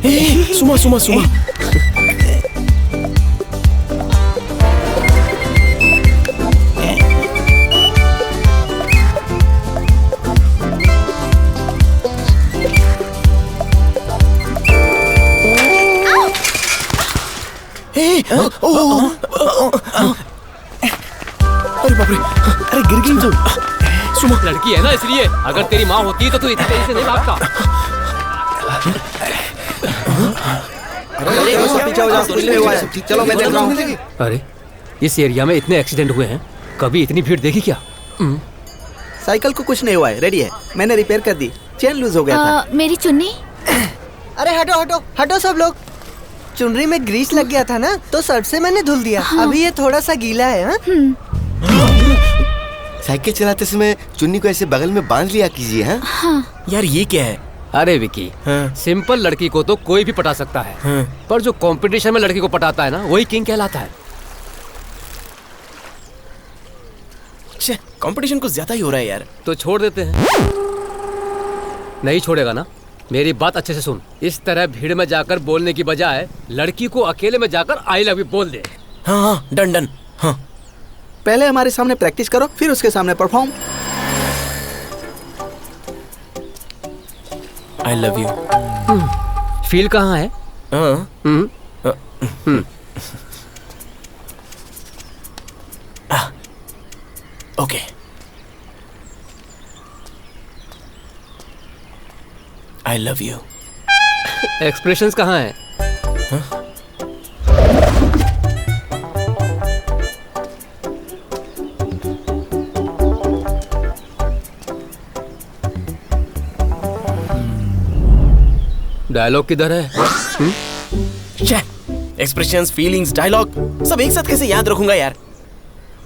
सुमा सुमा सुमा। अरे बाप रे, अरे गिर गई तो। सुमा लड़की है ना इसलिए, अगर तेरी माँ होती तो तू इतनी तेजी से नहीं भागता। पीछे हो जाओ, कुछ नहीं हुआ है। चलो मैं देख रहा हूँ। अरे इस एरिया में इतने एक्सीडेंट हुए हैं, कभी इतनी भीड़ देखी क्या? साइकिल को कुछ नहीं हुआ है, रेडी है। मैंने रिपेयर कर दी, चेन लूज हो गया था। मेरी चुन्नी। अरे हटो हटो हटो सब लोग। चुनरी में ग्रीस लग गया था ना, तो सर्फ से मैंने धुल दिया। हाँ। अभी ये थोड़ा सा गीला है। हाँ? साइकिल चलाते समय चुन्नी को ऐसे बगल में बांध लिया कीजिए। हाँ। यार ये क्या है? अरे विकी, हाँ। सिंपल लड़की को तो कोई भी पटा सकता है। हाँ। पर जो कंपटीशन में लड़की को पटाता है ना, वही किंग कहलाता है। कंपटीशन कुछ ज्यादा ही हो रहा है यार। तो छोड़ देते हैं। नहीं छोड़ेगा ना? मेरी बात अच्छे से सुन। इस तरह भीड़ में जाकर बोलने की बजाय लड़की को अकेले में जाकर आई लव यू बोल दे। हाँ हाँ, डन डन। हाँ, पहले हमारे सामने प्रैक्टिस करो, फिर उसके सामने perform. I love you. Feel कहाँ है? Okay. I love you. Expressions कहाँ है? डायलॉग किधर है? एक्सप्रेशंस, फीलिंग्स, डायलॉग सब एक साथ कैसे याद रखूंगा यार?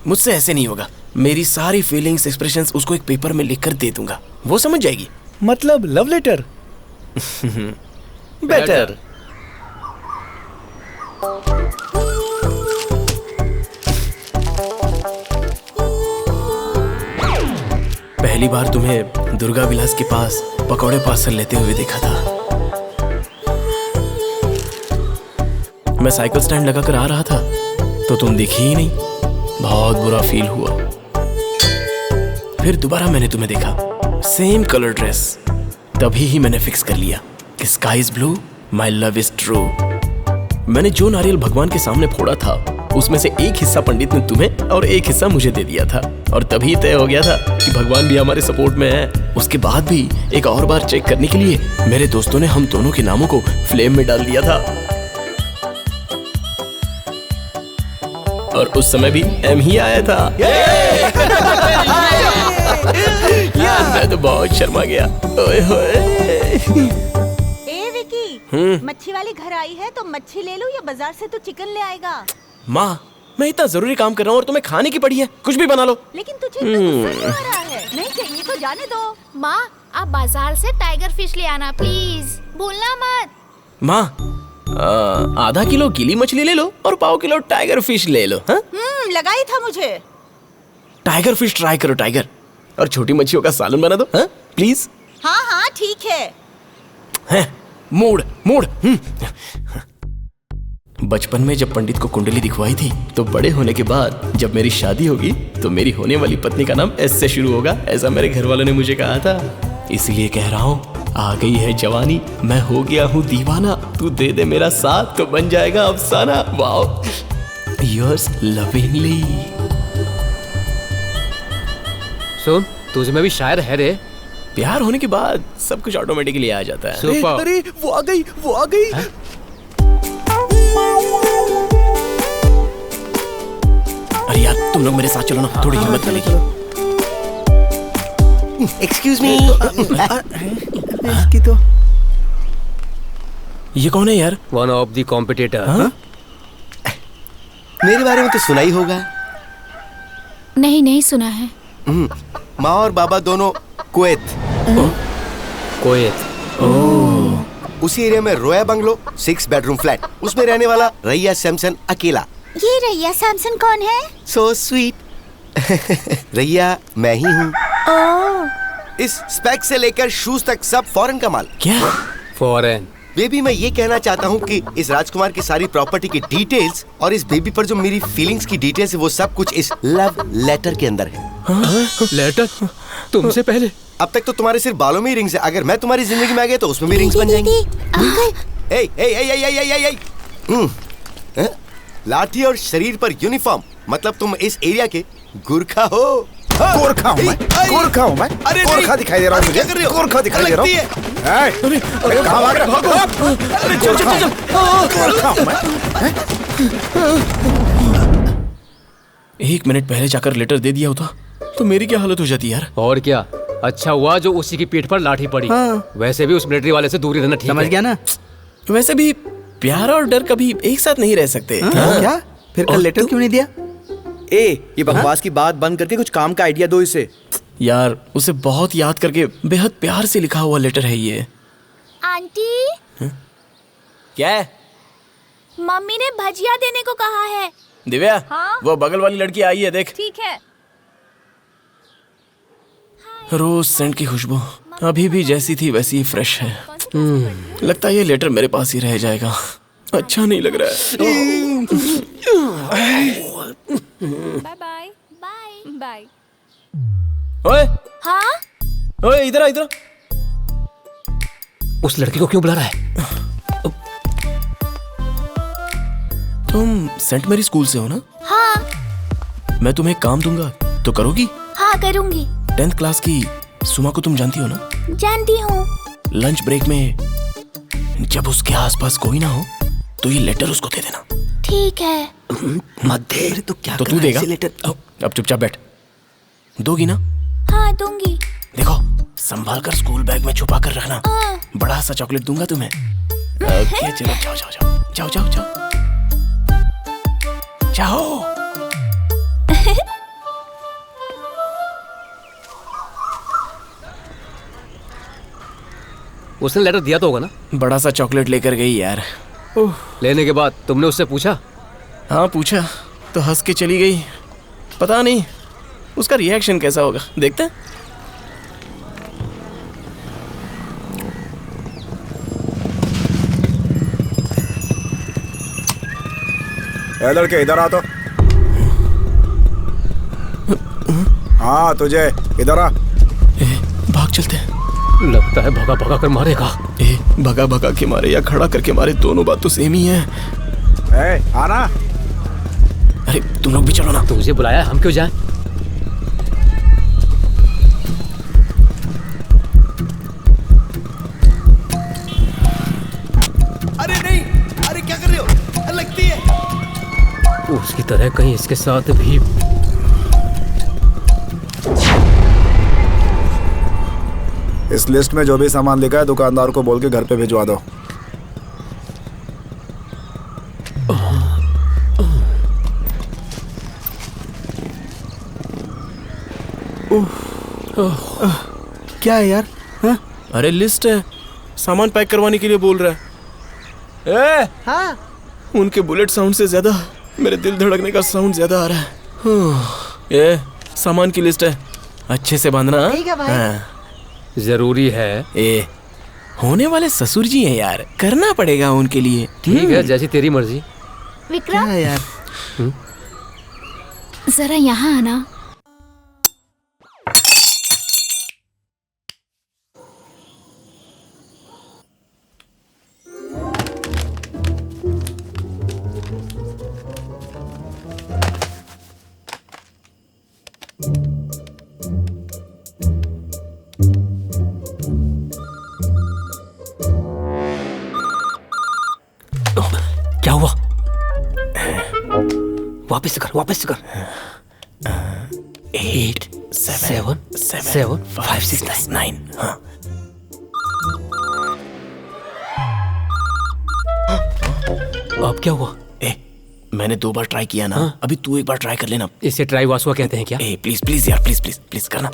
मुझसे ऐसे नहीं होगा। मेरी सारी फीलिंग्स, एक्सप्रेशंस उसको एक पेपर में लिखकर दे दूंगा, वो समझ जाएगी। मतलब लव लेटर। बेटर। पहली बार तुम्हें दुर्गा विलास के पास पकौड़े पार्सल लेते हुए देखा था। मैं साइकिल स्टैंड लगाकर आ रहा था तो तुम दिखी ही नहीं। बहुत बुरा फील हुआ। फिर दोबारा मैंने तुम्हें देखा, सेम कलर ड्रेस। तभी ही मैंने फिक्स कर लिया कि sky is blue, my love is true. मैंने जो नारियल भगवान के सामने फोड़ा था, उसमें से एक हिस्सा पंडित ने तुम्हें और एक हिस्सा मुझे दे दिया था। और तभी तय हो गया था कि भगवान भी हमारे सपोर्ट में है। उसके बाद भी एक और बार चेक करने के लिए मेरे दोस्तों ने हम दोनों के नामों को फ्लेम में डाल दिया था। और उस समय भी एम ही आया था। मैं तो बहुत शर्मा गया। ओए होए। ए विकी, मच्छी वाली घर आई है तो मच्छी ले लूं या बाजार से तो चिकन ले आएगा? माँ, मैं इतना जरूरी काम कर रहा हूँ और तुम्हें खाने की पड़ी है, कुछ भी बना लो। लेकिन तुझे इतना गुस्सा क्यों आ रहा है? नहीं चाहिए तो जाने दो। माँ, आप बाजार से टाइगर फिश ले आना प्लीज, भूलना मत। माँ, आधा किलो गीली मछली ले लो और पाव किलो टाइगर फिश ले लो। हाँ? लगाई था मुझे। टाइगर फिश ट्राई करो टाइगर, और छोटी मच्छियों का सालन बना दो। हाँ? प्लीज। हाँ हाँ ठीक है। Mood mood. बचपन में जब पंडित को कुंडली दिखवाई थी, तो बड़े होने के बाद जब मेरी शादी होगी तो मेरी होने वाली पत्नी का नाम एस से शुरू होगा, ऐसा मेरे घर वालों ने मुझे कहा था। इसलिए कह रहा हूँ, आ गई है जवानी, मैं हो गया हूँ दीवाना, तू दे दे मेरा साथ तो बन जाएगा अफसाना। Wow, yours lovingly. सुन, तुझ में भी शायर है रे। प्यार होने के बाद सब कुछ ऑटोमेटिकली आ जाता है। सुपर। अरे वो आ गई, वो आ गई। अरे यार, तुम लोग मेरे साथ चलो ना, थोड़ी हिम्मत लगेगी। Excuse me. इसकी तो ये कौन है यार? One of the competitor. मेरे बारे में तो सुना ही होगा। नहीं, नहीं सुना है। माँ और बाबा दोनों कुवैत। उसी एरिया में रोया बंगलो, 6 बेडरूम फ्लैट, उसमें रहने वाला रैया सैमसन अकेला। ये रैया सैमसन कौन है? So sweet. रैया मैं ही हूँ। इस स्पेक से लेकर शूज तक सब फॉरेन का माल। क्या? फॉरेन? बेबी मैं ये कहना चाहता हूँ कि इस राजकुमार की सारी प्रॉपर्टी की डिटेल्स और इस बेबी पर जो मेरी फीलिंग्स की डिटेल्स है वो सब कुछ इस लव लेटर के अंदर है। लेटर? तुमसे पहले? अब तक तो तुम्हारे सिर्फ बालों में ही रिंग्स है, अगर मैं तुम्हारी जिंदगी में आ गया तो उसमें भी रिंग्स बन जाएंगी। ए, ए, ए, ए, ए, ए, ए, ए, ए, लाठी और शरीर पर यूनिफॉर्म, मतलब तुम इस एरिया के गुरखा हो। गोरखा हूँ मैं, गोरखा हूँ मैं। अरे गोरखा दिखाई दे रहा हूँ मुझे, गोरखा दिखाई दे रहा हूँ। अरे कहाँ भाग रहे हो? अरे गोरखा हूँ मैं। 1 मिनट पहले जाकर लेटर दे दिया होता तो मेरी क्या हालत हो जाती यार। और क्या, अच्छा हुआ जो उसी की पीठ पर लाठी पड़ी। वैसे भी उस मिलिट्री वाले से दूरी रहना ठीक है। समझ गया ना? वैसे भी प्यार और डर कभी एक साथ नहीं रह सकते। क्या? फिर कल लेटर क्यों नहीं दिया? ये बकवास की बात बंद करके कुछ काम का आइडिया दो इसे। यार उसे बहुत याद करके बेहद प्यार से लिखा हुआ लेटर है ये। आंटी, क्या है? मम्मी ने भजिया देने को कहा है। दिव्या, हाँ? वो बगल वाली लड़की आई है, देख। ठीक है। रोज सेंट की खुशबू अभी भी जैसी थी वैसी ही फ्रेश है। लगता है ये लेटर मेरे पास ही रह जाएगा। अच्छा नहीं लग रहा है। Bye bye bye bye. ओए हाँ? ओए इधर आ, इधर आ। उस लड़की को क्यों बुला रहा है? तुम सेंट मैरी स्कूल से हो ना? हाँ। मैं तुम्हें काम दूंगा तो करोगी? हाँ करूँगी। 10th क्लास की सुमा को तुम जानती हो ना? जानती हूँ। लंच ब्रेक में जब उसके आसपास कोई ना हो तो ये लेटर उसको दे देना। ठीक है। मत दे। तो क्या तो तू देगा? अब चुपचाप बैठ। दोगी ना? हाँ दूंगी। देखो संभाल कर स्कूल बैग में छुपा कर रखना। बड़ा सा चॉकलेट दूंगा तुम्हें। ओके चलो जाओ जाओ जाओ जाओ जाओ जाओ जाओ। उसने लेटर दिया तो होगा ना? बड़ा सा चॉकलेट लेकर गई यार। लेने के बाद तुमने उससे पूछा? हाँ पूछा तो हंस के चली गई। पता नहीं उसका रिएक्शन कैसा होगा, देखते हैं। लड़के इधर आ तो। हाँ तुझे, इधर आ। भाग चलते हैं। लगता है भगा भगा कर मारेगा। भगा भगा के मारे या खड़ा करके मारे, दोनों बात तो सेम ही है। आना। अरे तुम लोग भी चलो ना। तुझे बुलाया, हम क्यों जाएं? अरे नहीं, अरे क्या कर रहे हो? लगती है। उसकी तरह कहीं इसके साथ भी। इस लिस्ट में जो भी सामान लिखा है दुकानदार को बोल के घर पे भिजवा दो। क्या है यार? हाँ? अरे लिस्ट है, सामान पैक करवाने के लिए बोल रहा है। हाँ। उनके बुलेट साउंड से ज्यादा मेरे दिल धड़कने का साउंड ज्यादा आ रहा है। ये सामान की लिस्ट है, अच्छे से बांधना। ठीक है भाई। हाँ। जरूरी है। होने वाले ससुर जी हैं यार, करना पड़ेगा उनके लिए। ठीक है, जैसी तेरी मर्जी। विक्रम क्या यार? जरा यहाँ आना। क्या हुआ? वापस कर, वापस कर। 8 7 7 5 6 9। हाँ। अब क्या हुआ? मैंने 2 बार ट्राई किया ना। हाँ? अभी तू एक बार ट्राई कर लेना। इसे ट्राई वासुआ कहते हैं क्या? प्लीज प्लीज यार, प्लीज प्लीज प्लीज करना।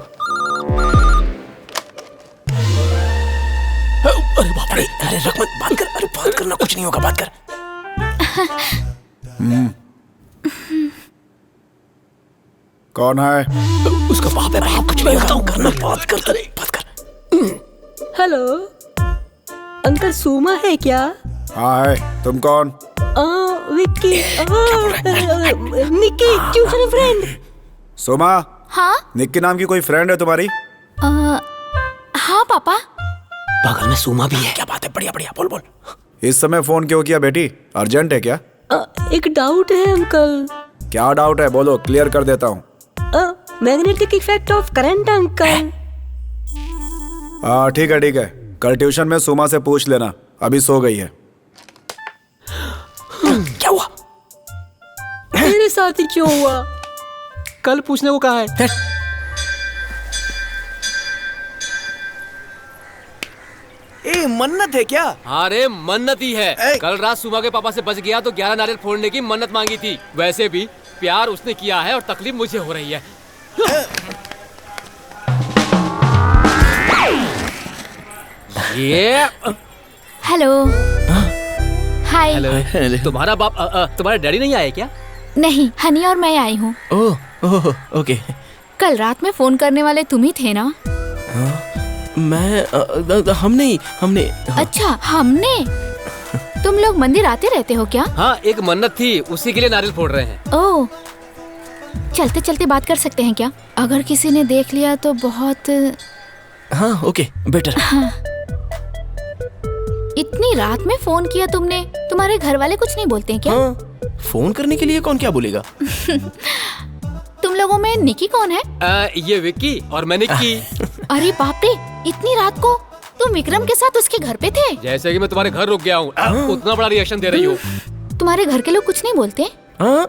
अरे बाप रे, अरे रख मत, बात कर। अरे बात करना, कुछ नहीं होगा, बात कर। कौन है? उसका बाप है भाई, कुछ नहीं होगा, करना, बात कर। अरे बात कर। हेलो अंकल सुमा है क्या? हाँ है। तुम कौन? Vicky, Nikki, tuition friend. सोमा, हाँ निक्की नाम की कोई फ्रेंड है तुम्हारी? हाँ पापा। बगल में सुमा भी है। क्या बात है, बढ़िया बढ़िया, बोल बोल। इस समय फोन क्यों किया बेटी? अर्जेंट है क्या? एक डाउट है अंकल। क्या डाउट है, बोलो, क्लियर कर देता हूँ। Magnetic effect of current uncle. हाँ ठीक है ठीक है, कल ट्यूशन में सुमा से पूछ लेना, अभी सो गई है। क्या हुआ? मेरे साथ ही क्यों हुआ? कल पूछने को कहा है। ए मन्नत है क्या? अरे मन्नत ही है। कल रात सुमा के पापा से बच गया तो 11 नारियल फोड़ने की मन्नत मांगी थी। वैसे भी प्यार उसने किया है और तकलीफ मुझे हो रही है। ये हेलो। हाय। हेलो। तुम्हारा बाप तुम्हारे डैडी नहीं आए क्या? नहीं, हनी और मैं आई हूँ। Oh okay. कल रात में फोन करने वाले तुम ही थे ना? हमने। अच्छा, हमने। तुम लोग मंदिर आते रहते हो क्या? हाँ, एक मन्नत थी, उसी के लिए नारियल फोड़ रहे हैं। ओह, चलते चलते बात कर सकते हैं क्या? अगर किसी ने देख लिया तो बहुत। हाँ ओके, बेटर। हाँ। इतनी रात में फोन किया तुमने? तुम्हारे घर वाले कुछ नहीं बोलते हैं क्या? हाँ, फोन करने के लिए कौन क्या बोलेगा? तुम लोगों में निकी कौन है? ये विक्की और मैं निक्की। अरे बाप रे, इतनी रात को तुम विक्रम के साथ उसके घर पे थे? जैसे कि मैं तुम्हारे घर रुक गया हूँ, उतना बड़ा रिएक्शन दे रही हूँ। तुम्हारे घर के लोग कुछ नहीं बोलते? हाँ,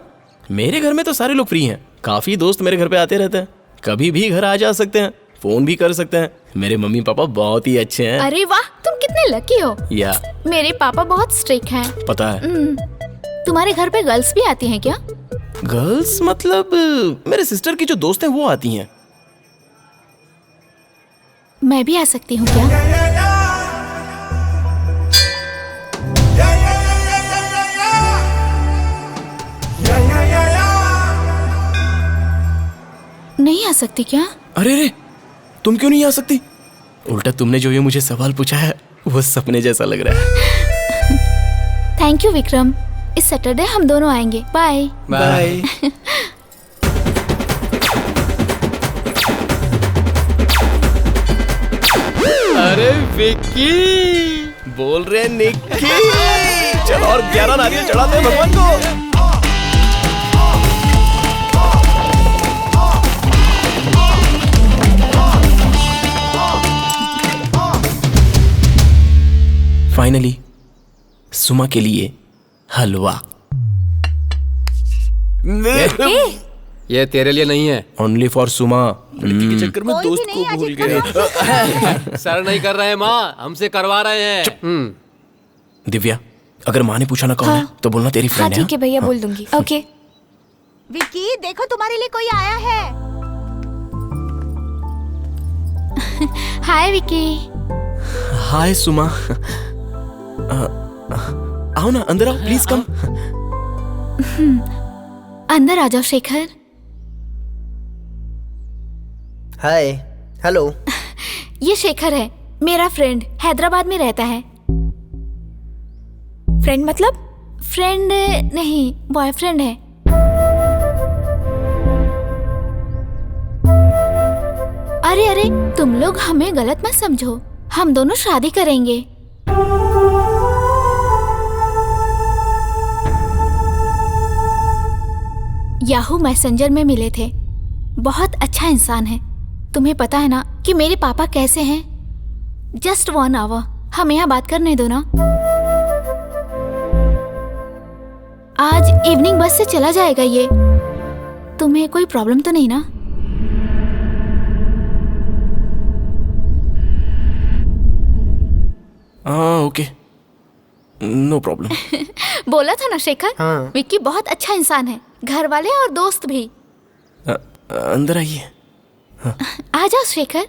मेरे घर में तो सारे लोग फ्री हैं। काफी दोस्त मेरे घर पे आते रहते हैं, कभी भी घर आ जा सकते हैं, फोन भी कर सकते हैं। मेरे मम्मी पापा बहुत ही अच्छे हैं। अरे वाह, तुम कितने लकी हो। या मेरे पापा बहुत स्ट्रिक्ट हैं। पता है। तुम्हारे घर पे गर्ल्स भी आती हैं क्या? गर्ल्स मतलब मेरे सिस्टर की जो दोस्त हैं वो आती हैं। मैं भी आ सकती हूँ क्या? नहीं आ सकती क्या? अरे रे, तुम क्यों नहीं आ सकती? उल्टा तुमने जो ये मुझे सवाल पूछा है वो सपने जैसा लग रहा है। Thank you Vikram. इस सैटरडे हम दोनों आएंगे। Bye bye. अरे विक्की, बोल रहे निक्की। चलो और 11 नारियल चढ़ाते हैं भगवान को। फाइनली सुमा के लिए हलवा। ये तेरे लिए नहीं है, ओनली फॉर सुमा। के चक्कर में दोस्त को भूल गए। सर नहीं कर रहे हैं माँ, हमसे करवा रहे हैं। दिव्या, अगर माँ ने पूछा ना कौन है तो बोलना तेरी फ्रेंड है। ठीक है भैया, बोल दूंगी। ओके। विक्की, देखो तुम्हारे लिए कोई आया है। हाय विक्की। हाय सुमा। आओ ना, अंदर आओ, प्लीज कम। अंदर आ जाओ शेखर। हाय। हेलो। ये शेखर है, मेरा फ्रेंड, हैदराबाद में रहता है। फ्रेंड मतलब? फ्रेंड नहीं, बॉयफ्रेंड है। अरे अरे, तुम लोग हमें गलत मत समझो, हम दोनों शादी करेंगे। याहू मैसेंजर में मिले थे। बहुत अच्छा इंसान है। तुम्हें पता है ना कि मेरे पापा कैसे हैं? जस्ट 1 आवर, हम यहाँ बात करने दो ना। आज इवनिंग बस से चला जाएगा ये। तुम्हें कोई प्रॉब्लम तो नहीं ना? Okay, no problem. बोला था ना शेखर। हाँ। विक्की बहुत अच्छा इंसान है, घर वाले और दोस्त भी। अंदर आइए। आ जाओ शेखर।